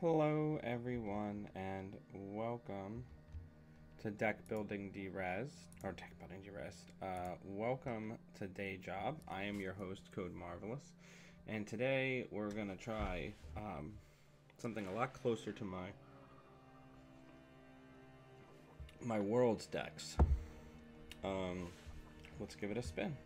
Hello everyone and welcome to Deck Building Derez, or Deck Building Derez. Welcome to Day Job. I am your host, Code Marvelous, and today we're going to try something a lot closer to my Worlds decks. Let's give it a spin.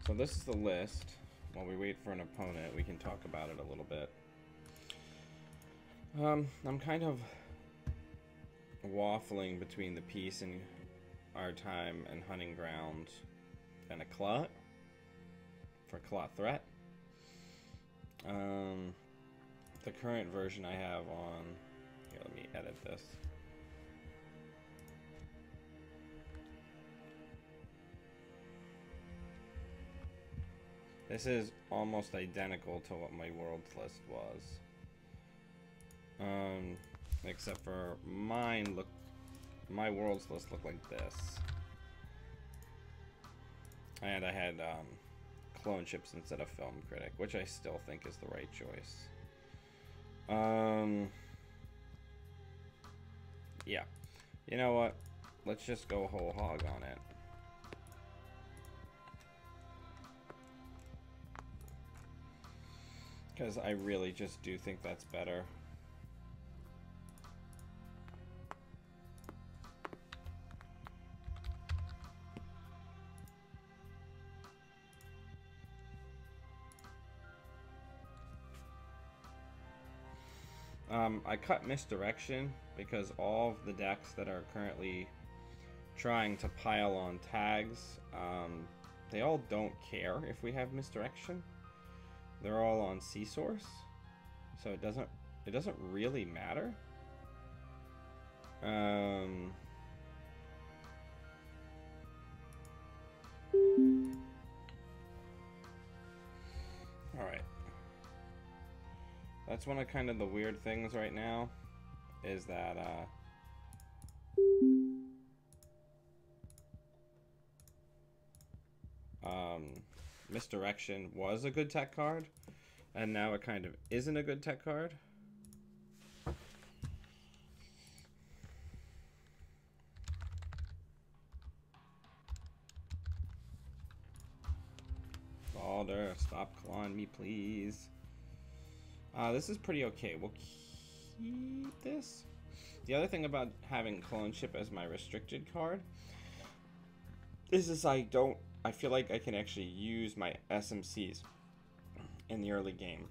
So this is the list. While we wait for an opponent, we can talk about it a little bit. I'm kind of waffling between the Peace and Our Time and Hunting Ground and a Clot for Clot Threat. The current version I have on... Here, let me edit this. This is almost identical to what my Worlds list was. Except for my Worlds list looked like this. And I had clone ships instead of Film Critic, which I still think is the right choice. Yeah. You know what? Let's just go whole hog on it. Because I really just do think that's better. I cut Misdirection because all of the decks that are currently trying to pile on tags, they all don't care if we have Misdirection. They're all on C-Source, so it doesn't really matter. All right. That's one of kind of the weird things right now, is that Misdirection was a good tech card, and now it kind of isn't a good tech card. Balder, stop clawing me, please. This is pretty okay. We'll keep this. The other thing about having Clone Ship as my restricted card is I feel like I can actually use my SMCs in the early game,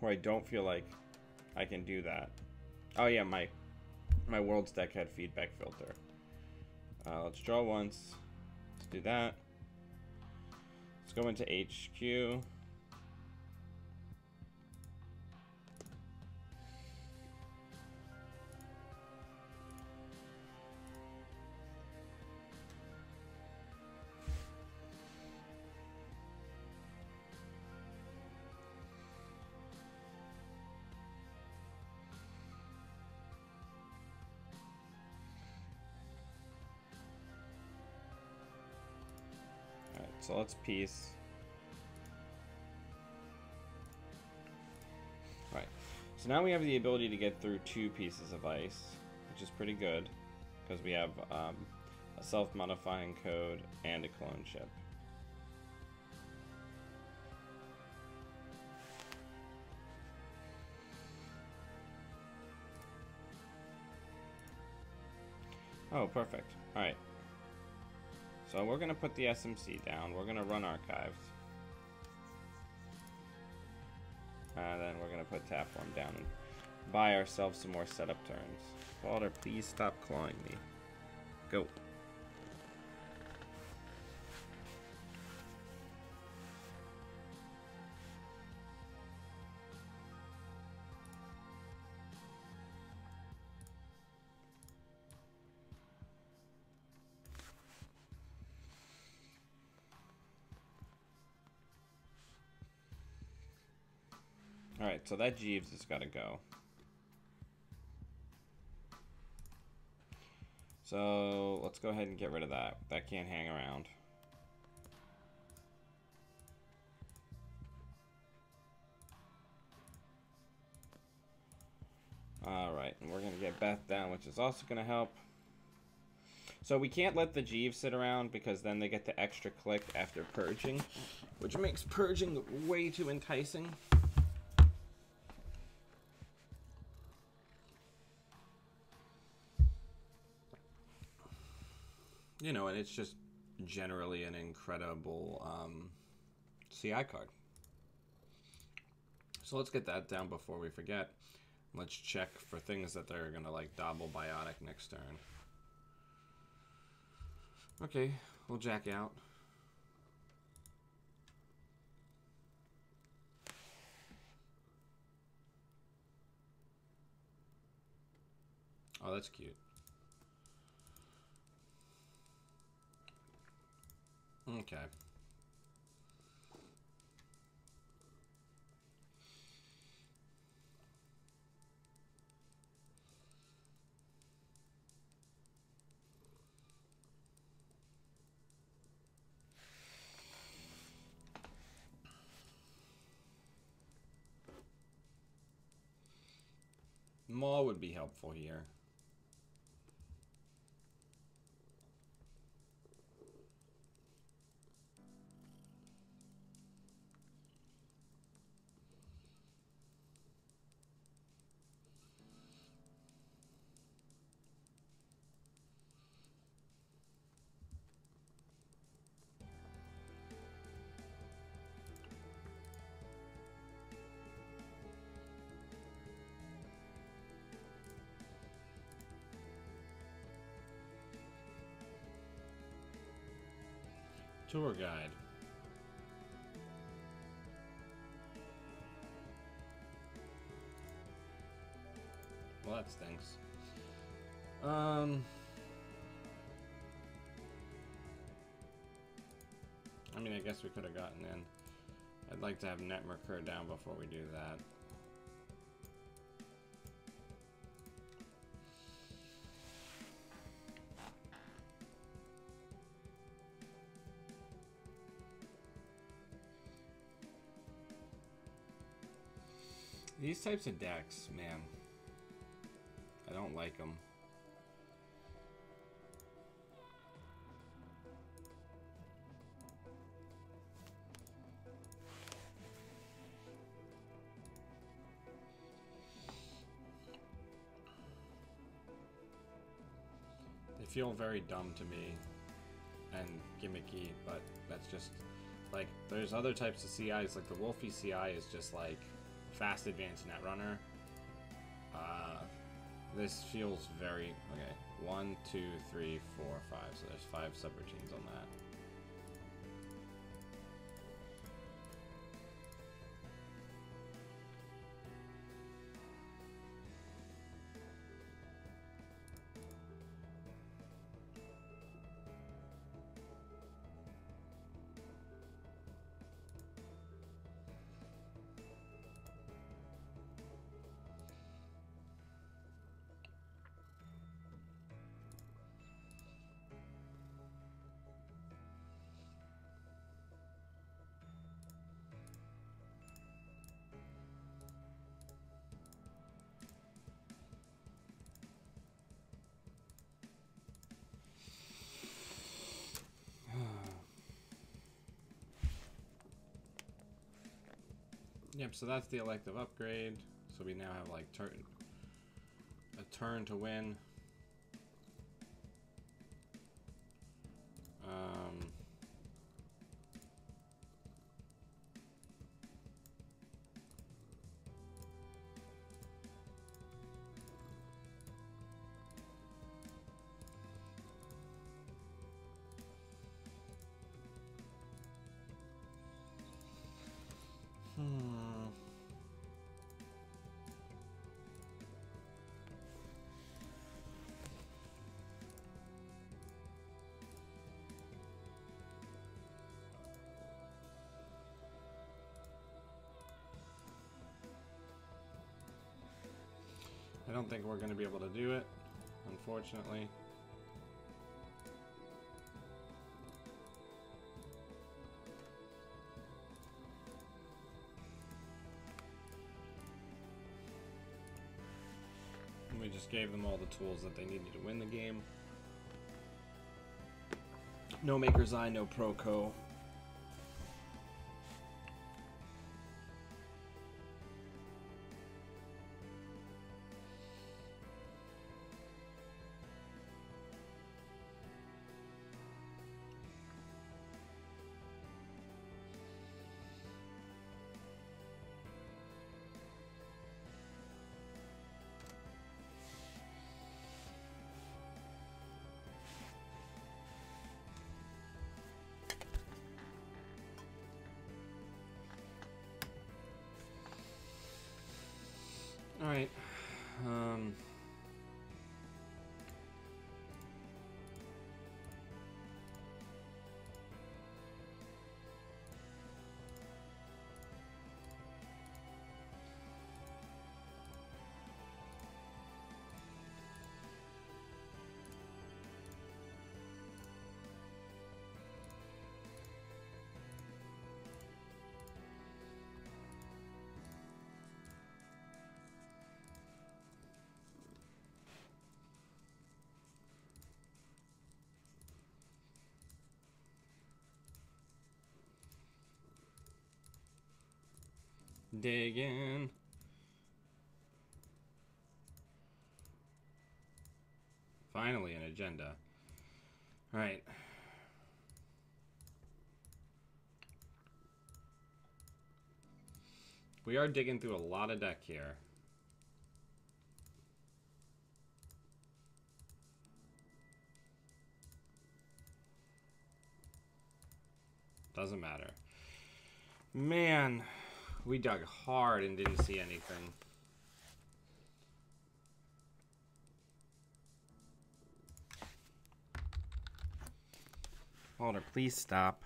where I don't feel like I can do that. Oh yeah, my Worlds deck had feedback filter. Let's draw once. Let's do that. Let's go into HQ. So let's Peace. Alright, so now we have the ability to get through 2 pieces of ice, which is pretty good, because we have a self-modifying code and a clone ship. Oh, perfect. Alright. So we're going to put the SMC down. We're going to run Archives. And then we're going to put Tapeworm down and buy ourselves some more setup turns. Balder, please stop clawing me. Go. Alright, so that Jeeves has got to go. So let's go ahead and get rid of that. That can't hang around. Alright, and we're going to get Beth down, which is also going to help. So we can't let the Jeeves sit around because then they get the extra click after purging, which makes purging way too enticing. You know, and it's just generally an incredible CI card. So let's get that down before we forget. Let's check for things that they're going to, like, double biotic next turn. Okay, we'll jack out. Oh, that's cute. Okay. Maw would be helpful here. Tour guide. Well, that stinks. I mean, I guess we could have gotten in. I'd like to have net recur down before we do that. These types of decks, man, I don't like them. They feel very dumb to me and gimmicky, but that's just, like, there's other types of CIs, like the Wolfie CI is just like fast advance netrunner. This feels very, okay, 1, 2, 3, 4, 5, so there's 5 subroutines on that. Yep, so that's the elective upgrade. So we now have like a turn to win. I don't think we're going to be able to do it, unfortunately. just gave them all the tools that they needed to win the game. No Maker's Eye, no Proco. Alright. Dig in. Finally, an agenda. All right. We are digging through a lot of deck here. Doesn't matter. Man, we dug hard and didn't see anything. Walter, please stop.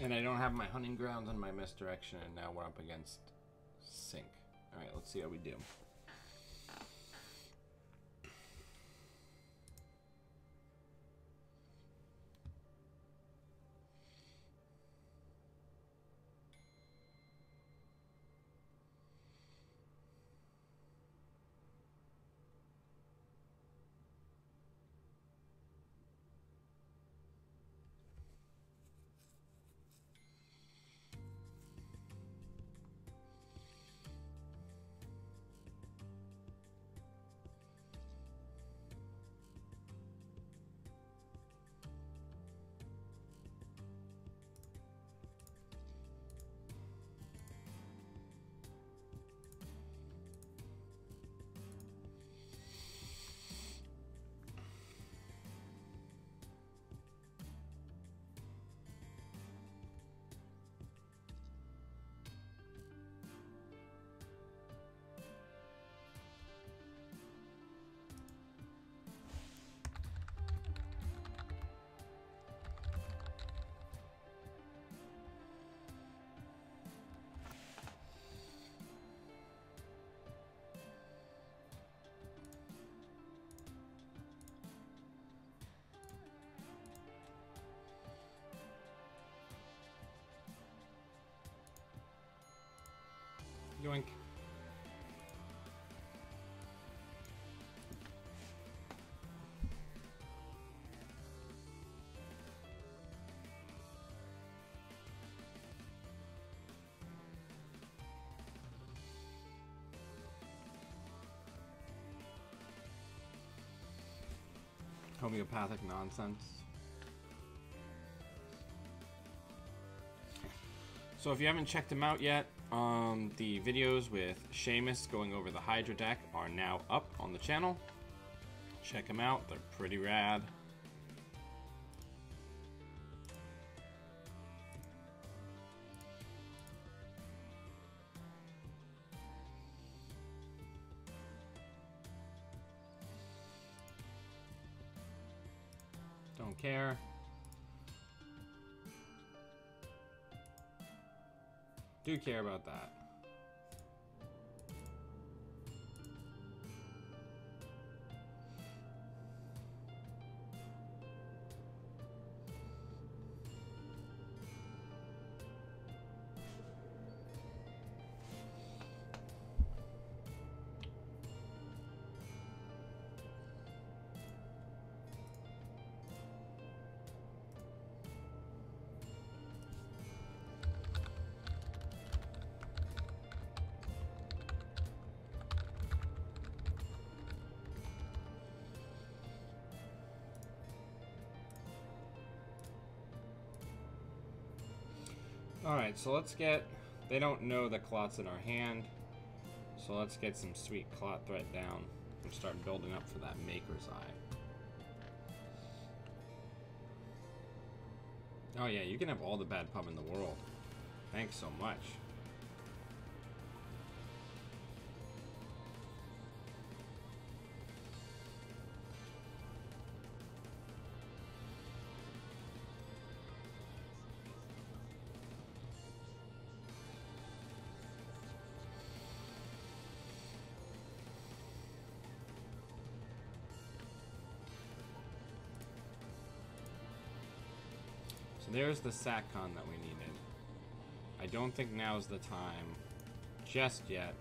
And I don't have my hunting grounds on my misdirection, and now we're up against sink. Alright, let's see how we do. Yoink. Homeopathic nonsense. So if you haven't checked them out yet, the videos with Seamus going over the Hydra deck are now up on the channel. Check them out, they're pretty rad. Don't care. Do care about that. Alright, so let's get... They don't know the clots in our hand, so let's get some sweet clot threat down and start building up for that Maker's Eye. Oh yeah, you can have all the bad pub in the world. Thanks so much. There's the SatCon that we needed. I don't think now's the time just yet.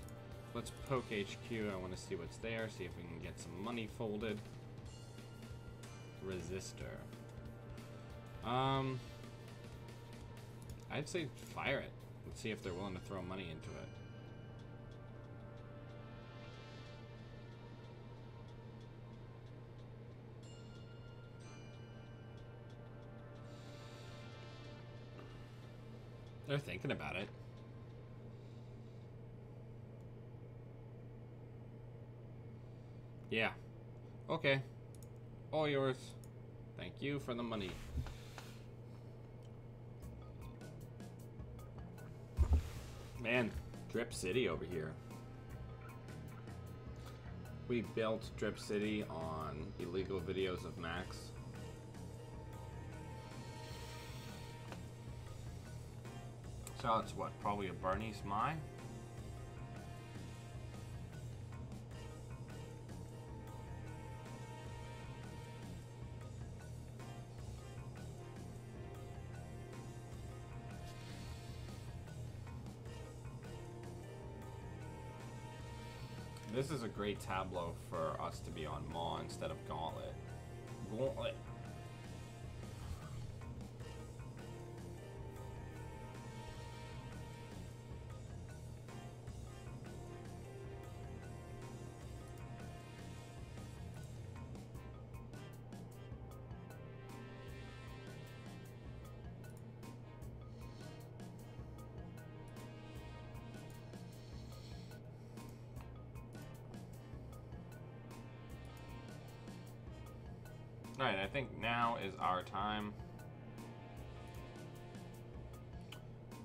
Let's poke HQ. I want to see what's there, see if we can get some money folded. Resistor. I'd say fire it. Let's see if they're willing to throw money into it. They're thinking about it. Yeah. Okay. All yours. Thank you for the money. Man, Drip City over here. We built Drip City on illegal videos of Max. So it's what, probably a Bernie's Mai? This is a great tableau for us to be on Maw instead of Gauntlet. Gauntlet. Alright, I think now is our time.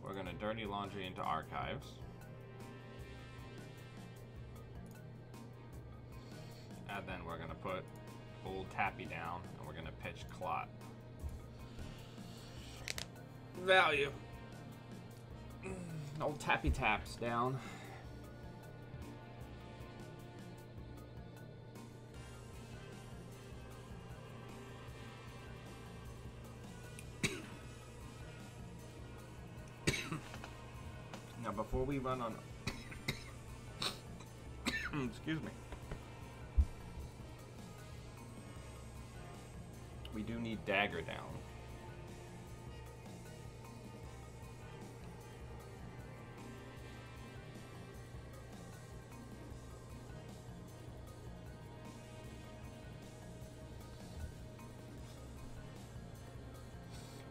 We're gonna dirty laundry into archives. And then we're gonna put old Tappy down and we're gonna pitch Clot. Value. Old Tappy Taps down. Now before we run on excuse me. We do need Dagger down.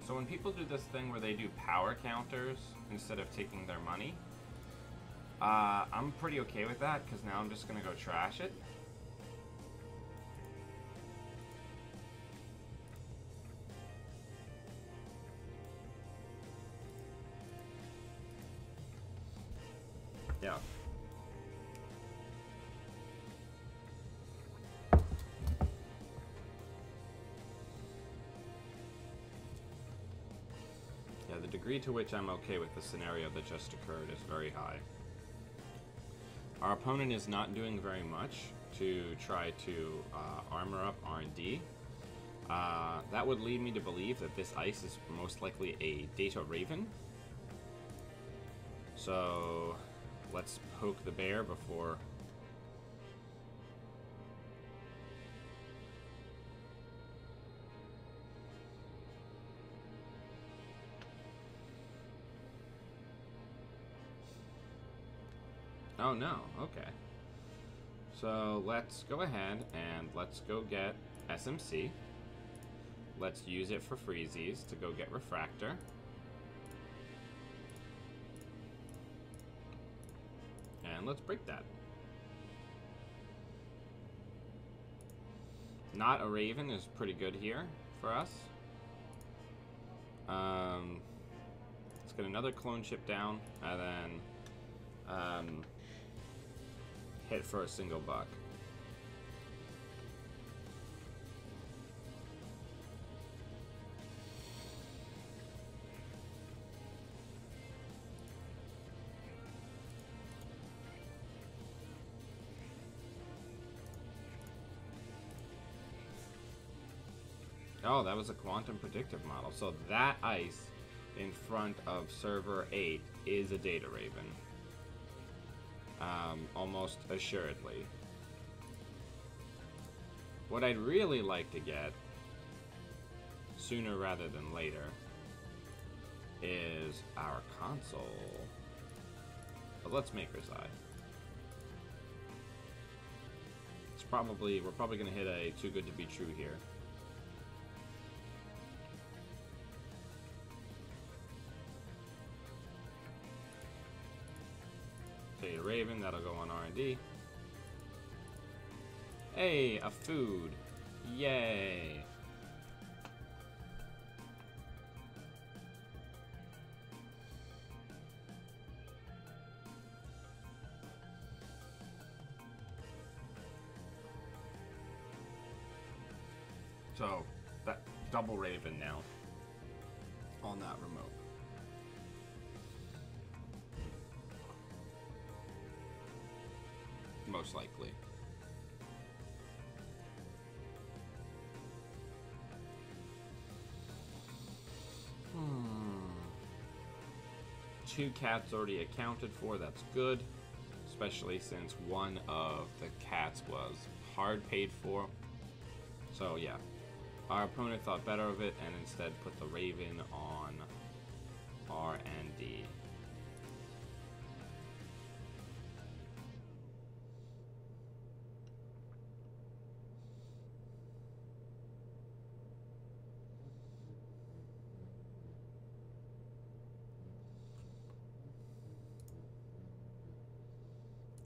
So when people do this thing where they do power counters instead of taking their money, I'm pretty okay with that, because now I'm just going to go trash it. Yeah. Yeah, the degree to which I'm okay with the scenario that just occurred is very high. Our opponent is not doing very much to try to armor up R&D. That would lead me to believe that this ice is most likely a Data Raven. So let's poke the bear before... Oh no, okay. So let's go ahead and let's go get SMC. Let's use it for freezies to go get Refractor. And let's break that. Not a Raven is pretty good here for us. Let's get another clone chip down, and then hit for a single buck. Oh, that was a quantum predictive model. So that ice in front of server 8 is a Data Raven. Almost assuredly. What I'd really like to get, sooner rather than later, is our console. But let's Maker's Eye. We're probably gonna hit a too good to be true here. Data Raven, that'll go on R&D. Hey, a food. Yay. So, that double Raven now on that remote. Most likely. Two cats already accounted for, that's good. Especially since one of the cats was hard paid for. So yeah. Our opponent thought better of it and instead put the Raven on R and D.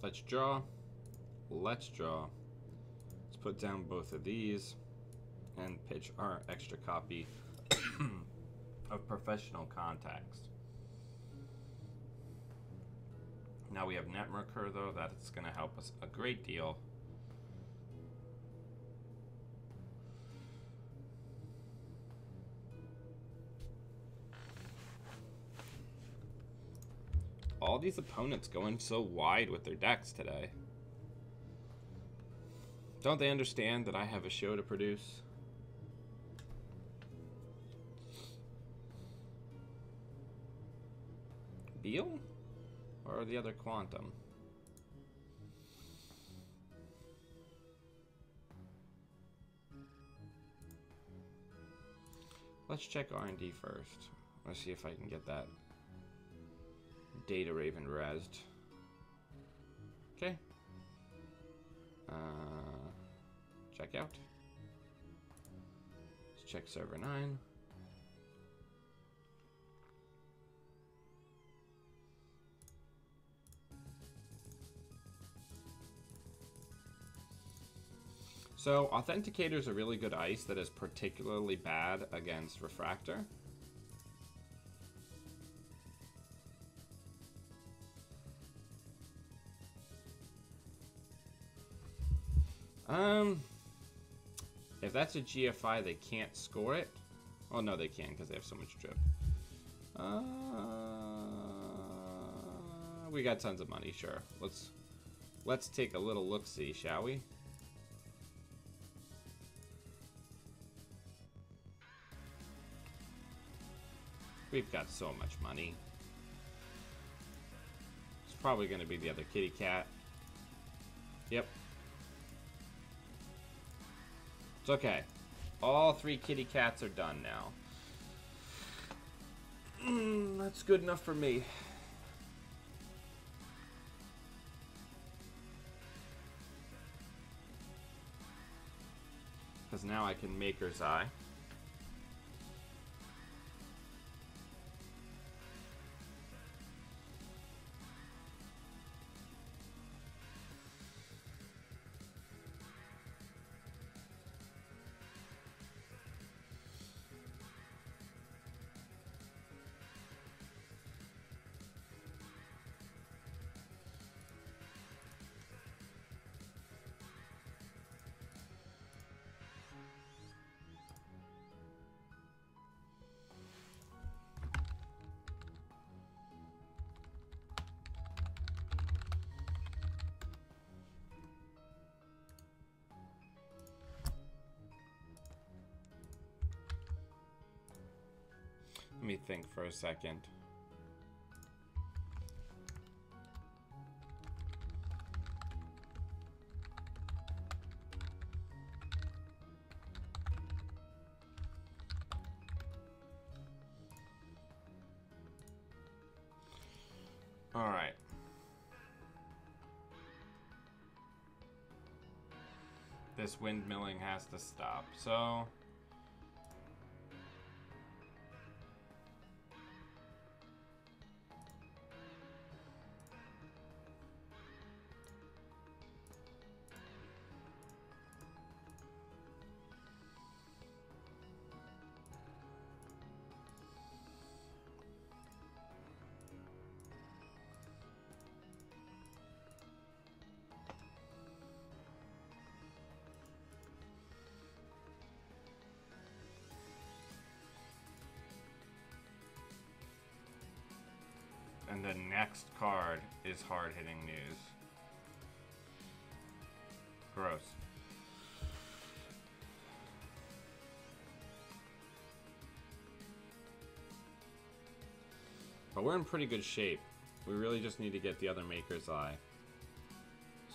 Let's draw. Let's draw. Let's put down both of these and pitch our extra copy of Professional Context. Now we have Netmerker though, that's going to help us a great deal. All these opponents going so wide with their decks today. Don't they understand that I have a show to produce? Beal? Or the other Quantum? Let's check R&D first. Let's see if I can get that Data Raven rezzed. Okay. Check out. Let's check server 9. So, Authenticator is a really good ice that is particularly bad against Refractor. If that's a GFI, they can't score it. Oh, no, they can because they have so much drip. We got tons of money, sure. Let's take a little look-see, shall we? We've got so much money. It's probably going to be the other kitty cat. Yep. It's okay. All 3 kitty cats are done now. That's good enough for me. Because now I can Maker's Eye. Let me think for a second. All right. This windmilling has to stop. So and the next card is hard-hitting news. Gross. But we're in pretty good shape. We really just need to get the other Maker's Eye.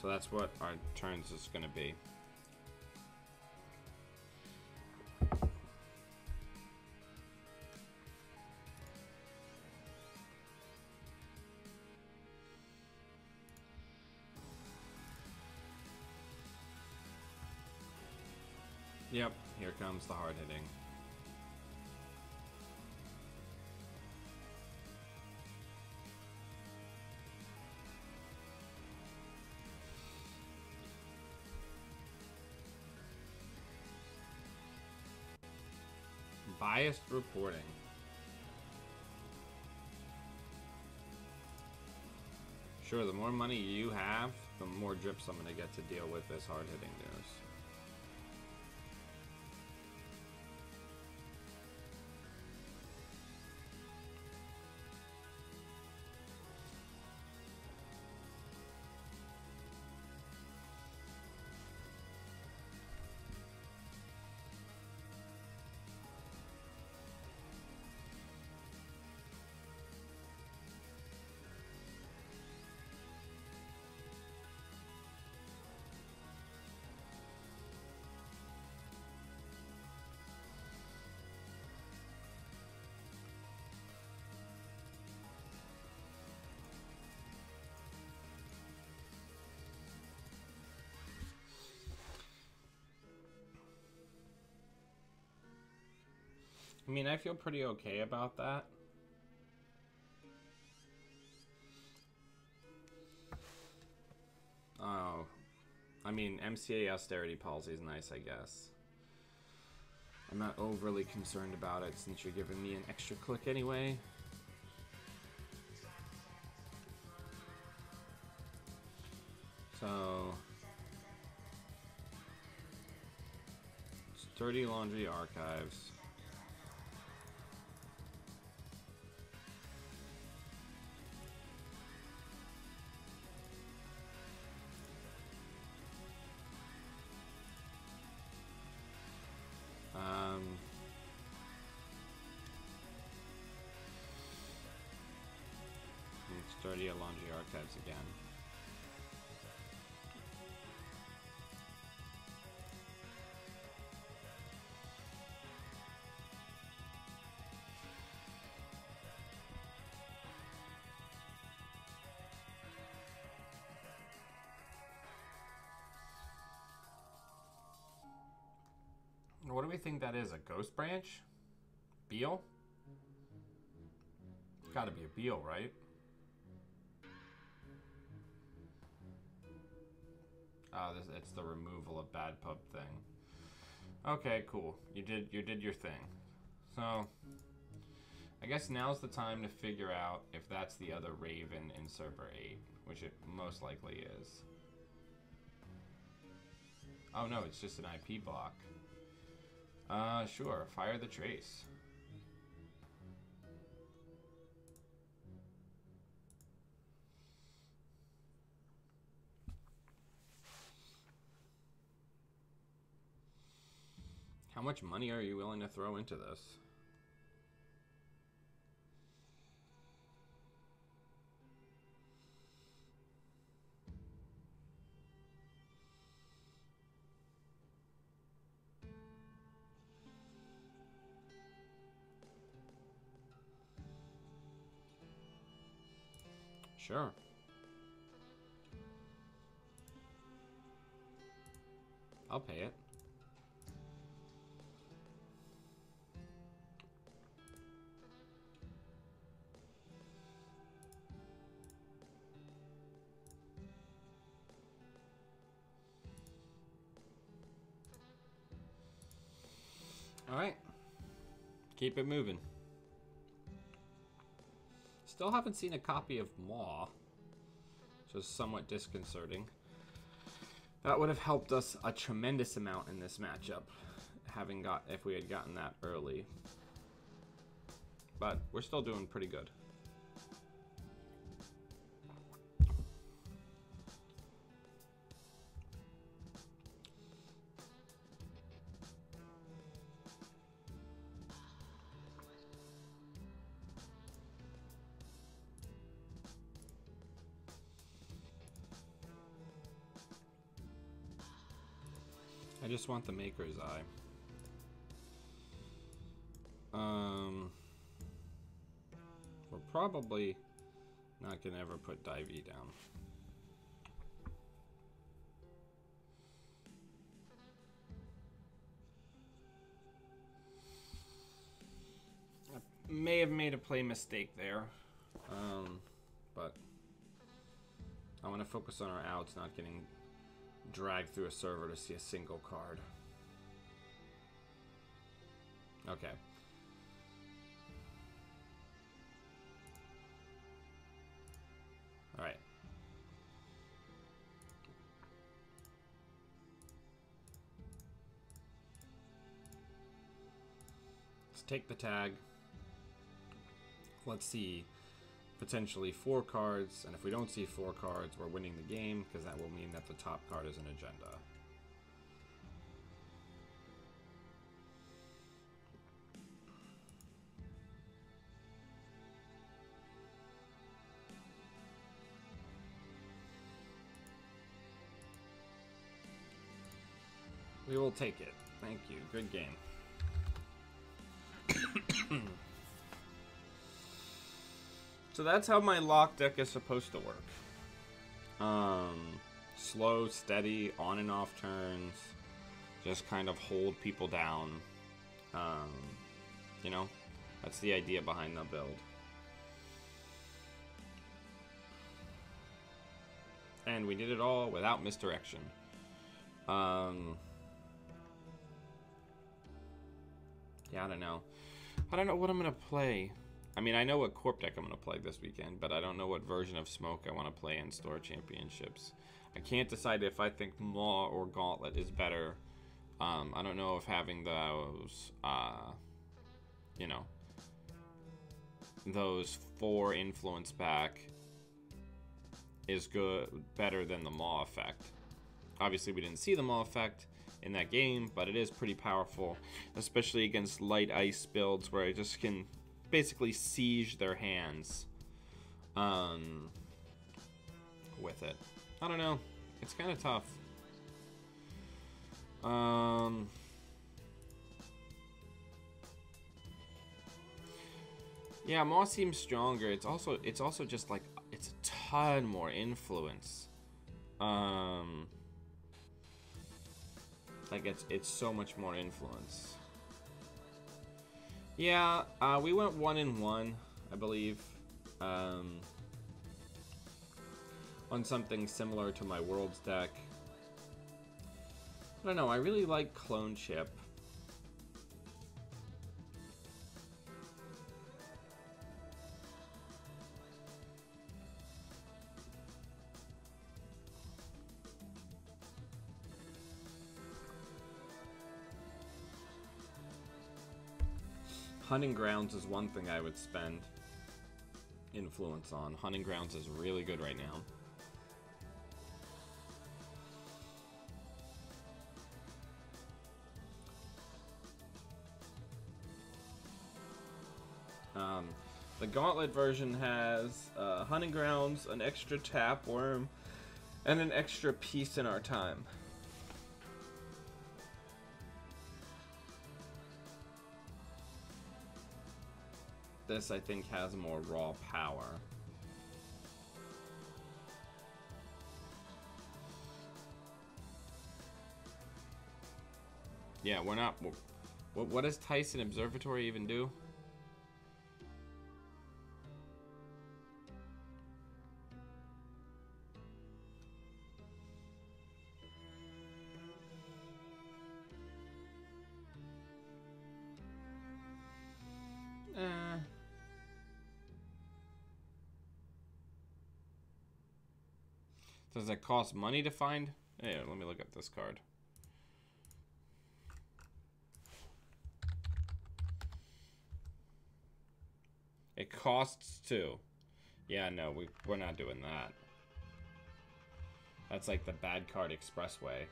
So that's what our turns is going to be. Yep, here comes the hard hitting. Biased reporting. Sure, the more money you have, the more drips I'm going to get to deal with this hard hitting news. I mean, I feel pretty okay about that. Oh, I mean, MCA Austerity Policy is nice, I guess. I'm not overly concerned about it since you're giving me an extra click anyway. So, Sturdy Laundry Archives. Sturdy Laundry Archives again. What do we think that is? A ghost branch? Beal? It's gotta be a Beal, right? Oh, it's the removal of bad pub thing. Okay, cool. You did your thing. So, I guess now's the time to figure out if that's the other Raven in server 8, which it most likely is. Oh no, it's just an IP block. Sure. Fire the trace. How much money are you willing to throw into this? Sure. I'll pay it. All right. Keep it moving. Still haven't seen a copy of Maw, which is somewhat disconcerting. That would have helped us a tremendous amount in this matchup, if we had gotten that early. But we're still doing pretty good. I just want the Maker's Eye. We're probably not gonna ever put Divey down. I may have made a play mistake there, but I want to focus on our outs, not getting dragged through a server to see a single card. Okay. All right. Let's take the tag. Let's see potentially 4 cards, and if we don't see 4 cards, we're winning the game, because that will mean that the top card is an agenda. We will take it. Thank you. Good game. So that's how my lock deck is supposed to work. Slow, steady, on and off turns. Just kind of hold people down. You know, that's the idea behind the build. And we did it all without misdirection. Yeah, I don't know. I don't know what I'm gonna play. I mean, I know what Corp deck I'm gonna play this weekend, but I don't know what version of Smoke I want to play in Store Championships. I can't decide if I think Maw or Gauntlet is better. I don't know if having those, you know, those 4 influence back is better than the Maw effect. Obviously, we didn't see the Maw effect in that game, but it is pretty powerful, especially against light ice builds where I just can basically siege their hands with it. I don't know. It's kind of tough. Yeah, Maw seems stronger. It's also just like it's a ton more influence. Like it's so much more influence. Yeah, we went 1-1, I believe, on something similar to my Worlds deck. I don't know, I really like Clone Chip. Hunting Grounds is one thing I would spend influence on. Hunting Grounds is really good right now. The Gauntlet version has Hunting Grounds, an extra tap worm, and an extra piece in our time. This, I think, has more raw power. Yeah, we're not... What does Tyson Observatory even do? Does it cost money to find? Hey, let me look up this card. It costs 2. Yeah, no, we're not doing that. That's like the bad card expressway.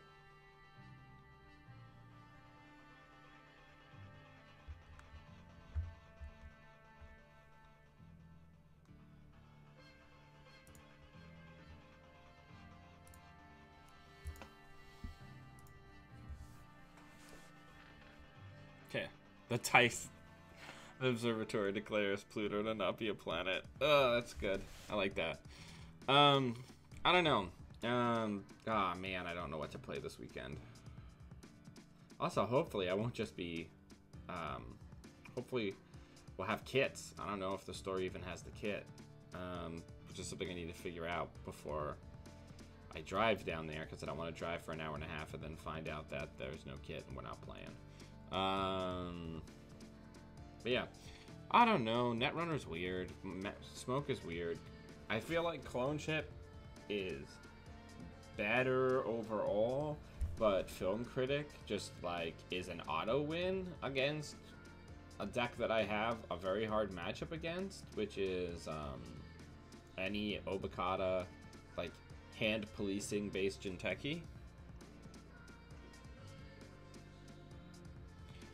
Okay, the Tyson Observatory declares Pluto to not be a planet. Oh, that's good. I like that. I don't know. Oh man, I don't know what to play this weekend. Also, hopefully I won't just be, hopefully we'll have kits. I don't know if the store even has the kit, which is something I need to figure out before I drive down there, because I don't want to drive for an hour and a half and then find out that there's no kit and we're not playing. But yeah, I don't know. Netrunner's weird. Smoke is weird. I feel like Clone Chip is better overall, but Film Critic just like is an auto win against a deck that I have a very hard matchup against, which is any Obokata like hand policing based Jinteki.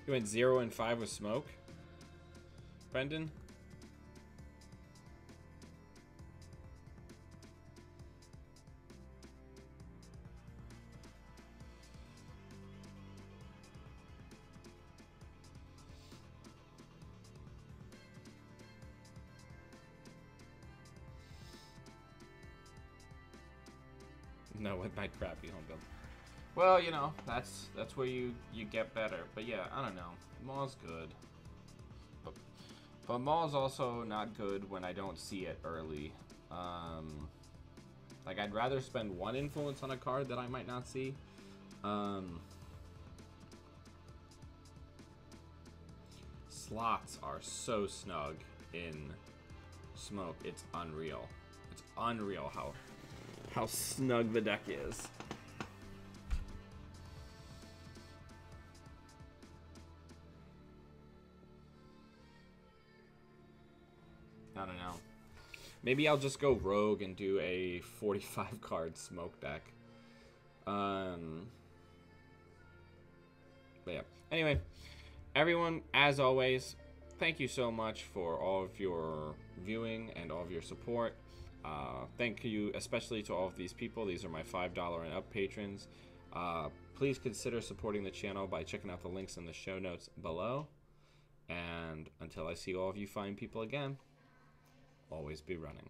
You went 0-5 with Smoke, Brendan? No, with my crappy home build. Well, you know, that's where you get better. But yeah, I don't know. Maw's good. But Maw's also not good when I don't see it early. Like, I'd rather spend 1 influence on a card that I might not see Slots are so snug in Smoke. It's unreal. It's unreal how snug the deck is. I don't know. Maybe I'll just go rogue and do a 45 card Smoke deck. But yeah. Anyway, everyone, as always, thank you so much for all of your viewing and all of your support. Thank you especially to all of these people. These are my $5 and up patrons. Please consider supporting the channel by checking out the links in the show notes below. And until I see all of you fine people again, always be running.